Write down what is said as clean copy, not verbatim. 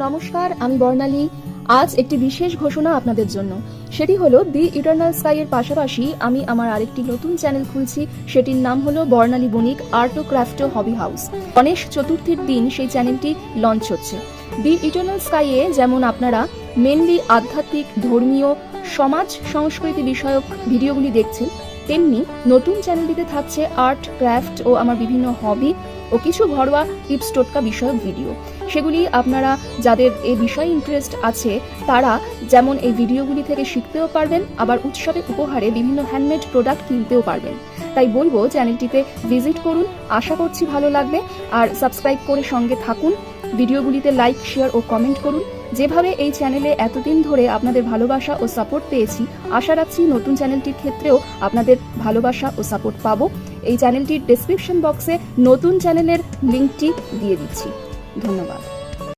নমস্কার, আমি বর্ণালী। আজ একটি বিশেষ ঘোষণা আপনাদের জন্য। সেটি হলো দি ইটারনাল স্কাই এর পাশাপাশি আমি আমার আরেকটি নতুন চ্যানেল খুলছি। সেটির নাম হলো বর্ণালী বণিক আর্ট ও ক্রাফট হবি হাউস। গণেশ চতুর্থীর দিন সেই চ্যানেলটি লঞ্চ হচ্ছে। দি ইটারনাল স্কাই এ যেমন আপনারা মেনলি আধ্যাত্মিক, ধর্মীয়, সমাজ সংস্কৃতি বিষয়ক ভিডিওগুলি দেখছেন, তেমনি নতুন চ্যানেলটিতে থাকছে আর্ট, ক্রাফট ও আমার বিভিন্ন হবি ও কিছু ঘরোয়া টিপস টোটকা বিষয়ক ভিডিও। সেগুলি আপনারা যাদের এই বিষয়ে ইন্টারেস্ট আছে তারা যেমন এই ভিডিওগুলি থেকে শিখতেও পারবেন, আবার উৎসবে উপহারে বিভিন্ন হ্যান্ডমেড প্রোডাক্ট কিনতেও পারবেন। তাই বলবো চ্যানেলটিতে ভিজিট করুন, আশা করছি ভালো লাগবে। আর সাবস্ক্রাইব করে সঙ্গে থাকুন, ভিডিওগুলিতে লাইক, শেয়ার ও কমেন্ট করুন। যেভাবে এই চ্যানেলে এতদিন ধরে আপনাদের ভালোবাসা ও সাপোর্ট পেয়েছি, আশা রাখছি নতুন চ্যানেলটির ক্ষেত্রেও আপনাদের ভালোবাসা ও সাপোর্ট পাবো। এই চ্যানেলটির ডেসক্রিপশন বক্সে নতুন চ্যানেলের লিঙ্কটি দিয়ে দিচ্ছি। ধন্যবাদ।